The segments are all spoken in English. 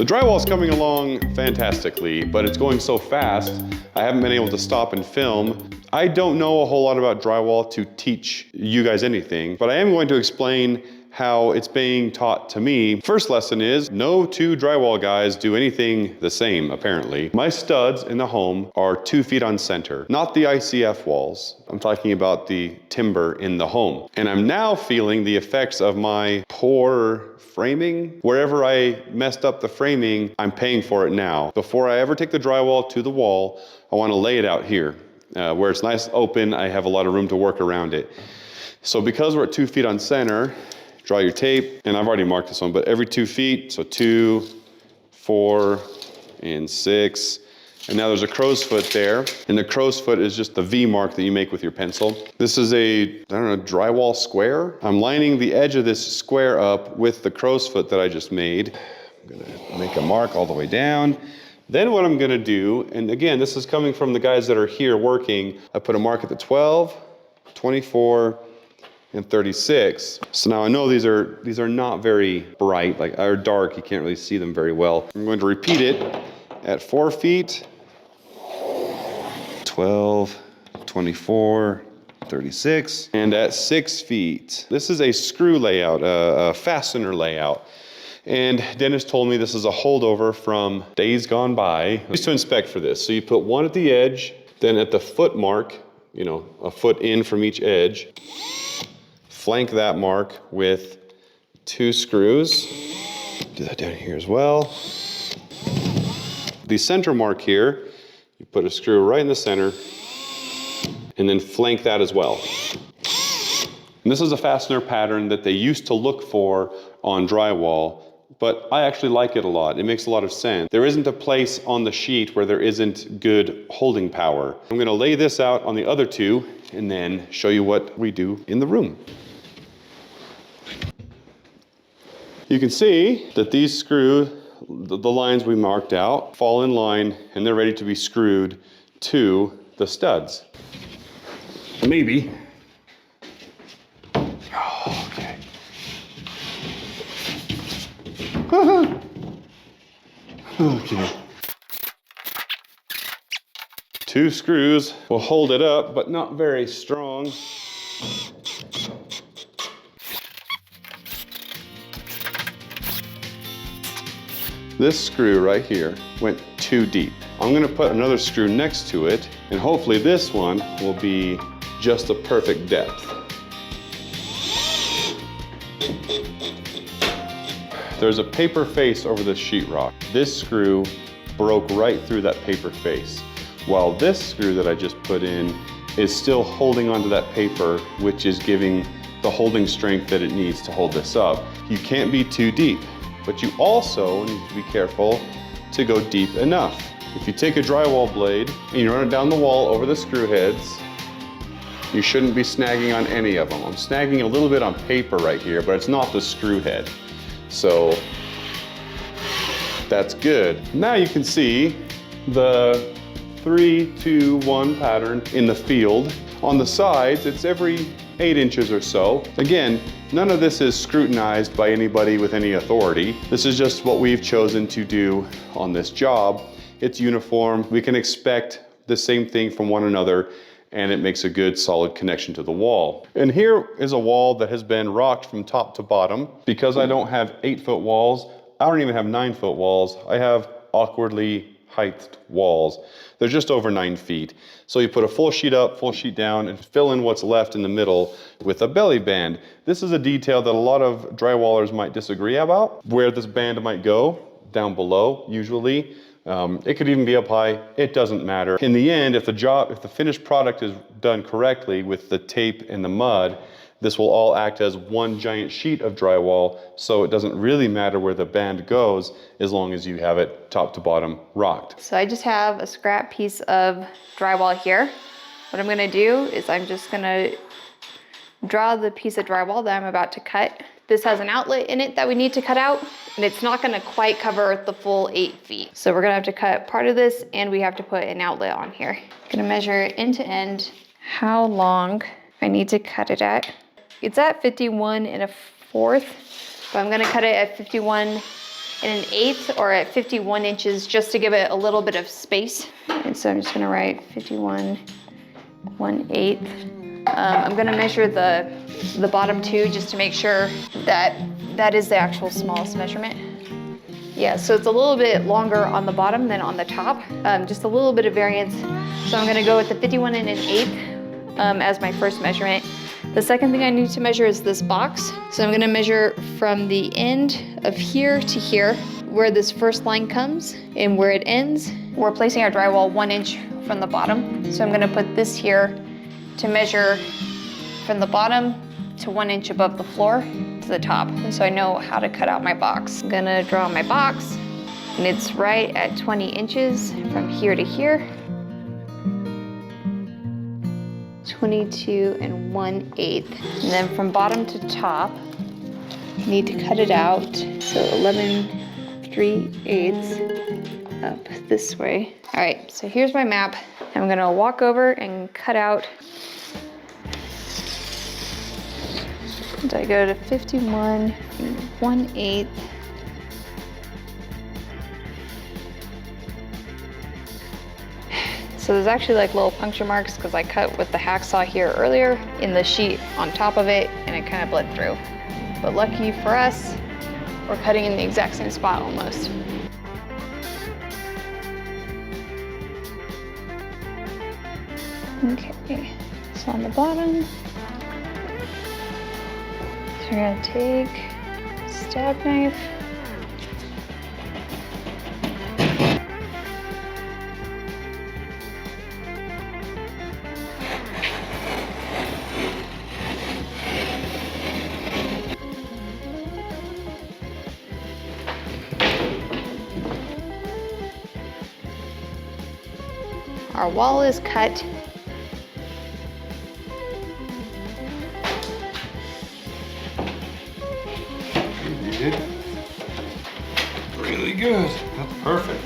drywall's coming along fantastically, but it's going so fast, I haven't been able to stop and film. I don't know a whole lot about drywall to teach you guys anything, but I am going to explain how it's being taught to me. First lesson is no two drywall guys do anything the same, apparently. My studs in the home are 2 feet on center, not the ICF walls. I'm talking about the timber in the home. And I'm now feeling the effects of my poor framing. Wherever I messed up the framing, I'm paying for it now. Before I ever take the drywall to the wall, I want to lay it out here. Where it's nice open, I have a lot of room to work around it. So because we're at 2 feet on center, draw your tape, and I've already marked this one, but every 2 feet, so 2, 4, and 6. And now there's a crow's foot there, and the crow's foot is just the V mark that you make with your pencil. This is a, I don't know, drywall square. I'm lining the edge of this square up with the crow's foot that I just made. I'm gonna make a mark all the way down. Then what I'm gonna do, and again, this is coming from the guys that are here working, I put a mark at the 12, 24, and 36. So now I know these are not very bright, like are dark, you can't really see them very well. I'm going to repeat it at 4 feet, 12, 24, 36, and at 6 feet. This is a screw layout, a fastener layout. And Dennis told me this is a holdover from days gone by. I used to inspect for this. So you put one at the edge, then at the foot mark, you know, a foot in from each edge, flank that mark with 2 screws. Do that down here as well. The center mark here, you put a screw right in the center and then flank that as well. And this is a fastener pattern that they used to look for on drywall, but I actually like it a lot. It makes a lot of sense. There isn't a place on the sheet where there isn't good holding power. I'm gonna lay this out on the other 2 and then show you what we do in the room. You can see that these screws, the lines we marked out, fall in line and they're ready to be screwed to the studs. Maybe. Oh, okay. Okay. 2 screws will hold it up, but not very strong. This screw right here went too deep. I'm gonna put another screw next to it, and hopefully this one will be just the perfect depth. There's a paper face over the sheetrock. This screw broke right through that paper face, while this screw that I just put in is still holding onto that paper, which is giving the holding strength that it needs to hold this up. You can't be too deep. But you also need to be careful to go deep enough. If you take a drywall blade and you run it down the wall over the screw heads, you shouldn't be snagging on any of them. I'm snagging a little bit on paper right here, but it's not the screw head. So that's good. Now you can see the 3, 2, 1 pattern in the field. On the sides, it's every 8 inches or so. Again, none of this is scrutinized by anybody with any authority. This is just what we've chosen to do on this job. It's uniform. We can expect the same thing from one another, and it makes a good solid connection to the wall. And here is a wall that has been rocked from top to bottom. Because I don't have 8-foot walls, I don't even have 9-foot walls. I have awkwardly heighted walls. They're just over 9 feet. So you put a full sheet up, full sheet down, and fill in what's left in the middle with a belly band. This is a detail that a lot of drywallers might disagree about, where this band might go, down below, usually. It could even be up high, it doesn't matter. In the end, if the finished product is done correctly with the tape and the mud, this will all act as one giant sheet of drywall, so it doesn't really matter where the band goes as long as you have it top to bottom rocked. So I just have a scrap piece of drywall here. What I'm gonna do is I'm just gonna draw the piece of drywall that I'm about to cut. This has an outlet in it that we need to cut out, and it's not gonna quite cover the full 8 feet. So we're gonna have to cut part of this, and we have to put an outlet on here. I'm gonna measure end to end how long I need to cut it at. It's at 51 1/4, but I'm gonna cut it at 51 1/8 or at 51 inches just to give it a little bit of space. And so I'm just gonna write 51 1/8. I'm gonna measure the bottom two just to make sure that that is the actual smallest measurement. Yeah, so it's a little bit longer on the bottom than on the top, just a little bit of variance. So I'm gonna go with the 51 1/8 as my first measurement. The second thing I need to measure is this box. So I'm gonna measure from the end of here to here, where this first line comes and where it ends. We're placing our drywall 1 inch from the bottom. So I'm gonna put this here to measure from the bottom to 1 inch above the floor to the top. And so I know how to cut out my box. I'm gonna draw my box, and it's right at 20 inches from here to here. 22 1/8. And then from bottom to top, need to cut it out. So 11 3/8 up this way. All right, so here's my map. I'm gonna walk over and cut out. And I go to 51 1/8. So there's actually like little puncture marks because I cut with the hacksaw here earlier in the sheet on top of it, and it kind of bled through. But lucky for us, we're cutting in the exact same spot almost. Okay, so on the bottom, so we're gonna take a stab knife. Our wall is cut. You did really good. That's perfect.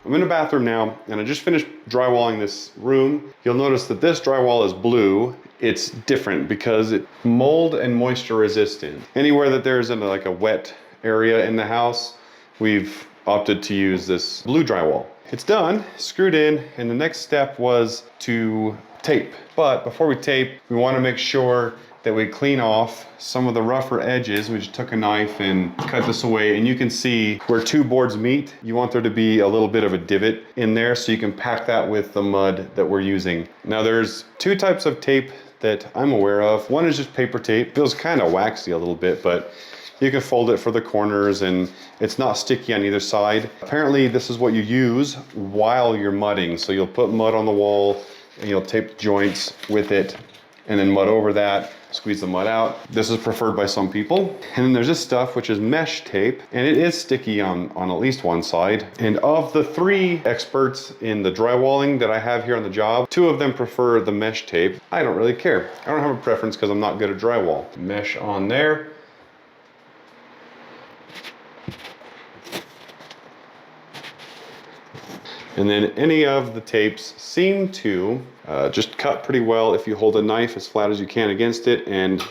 I'm in a bathroom now, and I just finished drywalling this room. You'll notice that this drywall is blue. It's different because it's mold and moisture resistant. Anywhere that there's like a wet area in the house, we've opted to use this blue drywall. It's done, screwed in, and the next step was to tape. But before we tape, we want to make sure that we clean off some of the rougher edges. We just took a knife and cut this away, and you can see where two boards meet, you want there to be a little bit of a divot in there so you can pack that with the mud that we're using. Now there's two types of tape that I'm aware of. One is just paper tape. Feels kind of waxy a little bit, but you can fold it for the corners and it's not sticky on either side. Apparently this is what you use while you're mudding. So you'll put mud on the wall and you'll tape the joints with it and then mud over that, squeeze the mud out. This is preferred by some people. And then there's this stuff, which is mesh tape, and it is sticky on at least one side. And of the 3 experts in the drywalling that I have here on the job, 2 of them prefer the mesh tape. I don't really care. I don't have a preference because I'm not good at drywall. Mesh on there. And then any of the tapes seem to just cut pretty well if you hold a knife as flat as you can against it and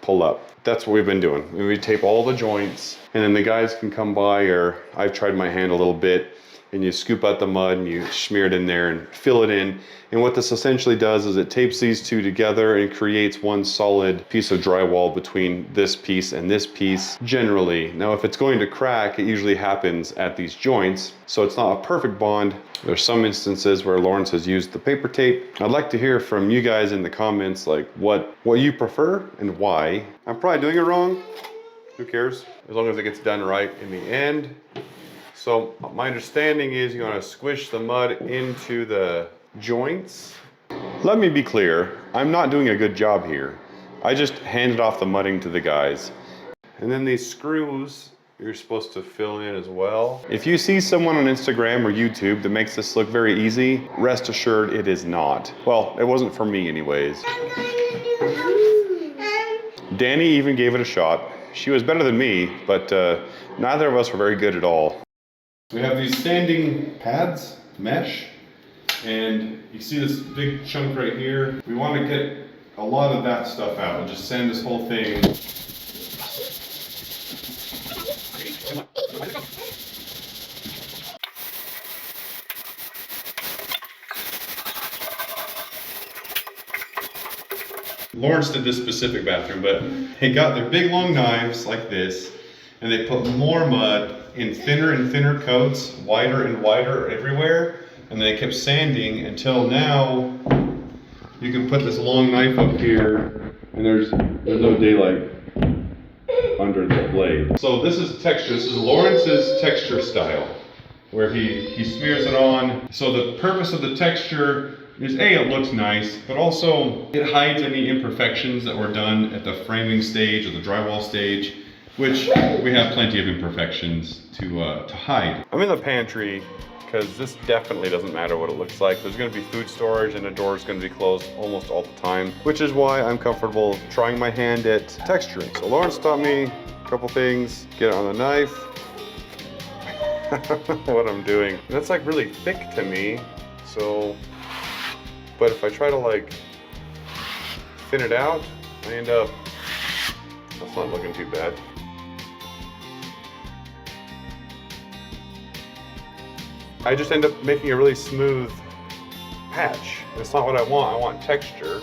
pull up. That's what we've been doing. We tape all the joints, and then the guys can come by, or I've tried my hand a little bit, and you scoop out the mud and you smear it in there and fill it in. And what this essentially does is it tapes these two together and creates one solid piece of drywall between this piece and this piece generally. Now, if it's going to crack, it usually happens at these joints, so it's not a perfect bond. There's some instances where Lawrence has used the paper tape. I'd like to hear from you guys in the comments, like what you prefer and why. I'm probably doing it wrong. Who cares? As long as it gets done right in the end. So my understanding is you want to squish the mud into the joints. Let me be clear, I'm not doing a good job here. I just handed off the mudding to the guys. And then these screws, you're supposed to fill in as well. If you see someone on Instagram or YouTube that makes this look very easy, rest assured it is not. Well, it wasn't for me anyways. Danny even gave it a shot. She was better than me, but neither of us were very good at all. We have these standing pads, mesh, and you see this big chunk right here. We want to get a lot of that stuff out and just sand this whole thing. Lawrence did this specific bathroom, but they got their big long knives like this, and they put more mud in thinner and thinner coats, wider and wider everywhere, and they kept sanding until now you can put this long knife up here, and there's no daylight under the blade. So this is texture. This is Lawrence's texture style, where he smears it on. So the purpose of the texture is A, it looks nice, but also it hides any imperfections that were done at the framing stage or the drywall stage, which we have plenty of imperfections to hide. I'm in the pantry because this definitely doesn't matter what it looks like. There's going to be food storage and the door is going to be closed almost all the time, which is why I'm comfortable trying my hand at texturing. So Lawrence taught me a couple things. Get it on the knife. What I'm doing. That's like really thick to me, so, but if I try to like thin it out, I end up, that's not looking too bad. I just end up making a really smooth patch. That's not what I want. I want texture.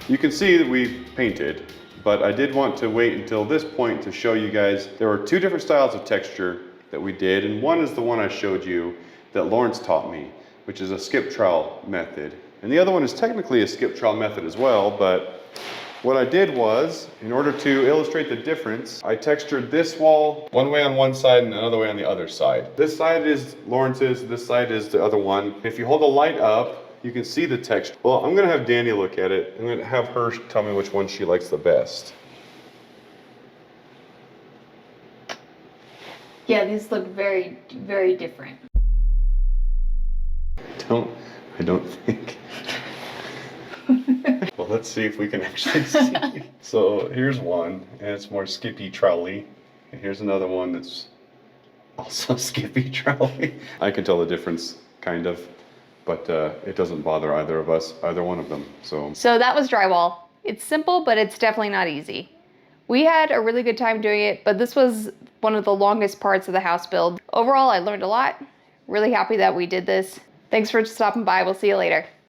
You can see that we've painted, but I did want to wait until this point to show you guys there are two different styles of texture that we did, and one is the one I showed you that Lawrence taught me, which is a skip trowel method. And the other one is technically a skip trowel method as well, but what I did was, in order to illustrate the difference, I textured this wall one way on one side and another way on the other side. This side is Lawrence's, this side is the other one. If you hold the light up, you can see the texture. Well, I'm gonna have Danny look at it. I'm gonna have her tell me which one she likes the best. Yeah, these look very, very different. I don't think. Well, let's see if we can actually see. So here's one, and it's more skippy trowely. And here's another one that's also skippy trowely. I can tell the difference, kind of, but it doesn't bother either of us, either one of them. So that was drywall. It's simple, but it's definitely not easy. We had a really good time doing it, but this was one of the longest parts of the house build. Overall, I learned a lot. Really happy that we did this. Thanks for stopping by. We'll see you later.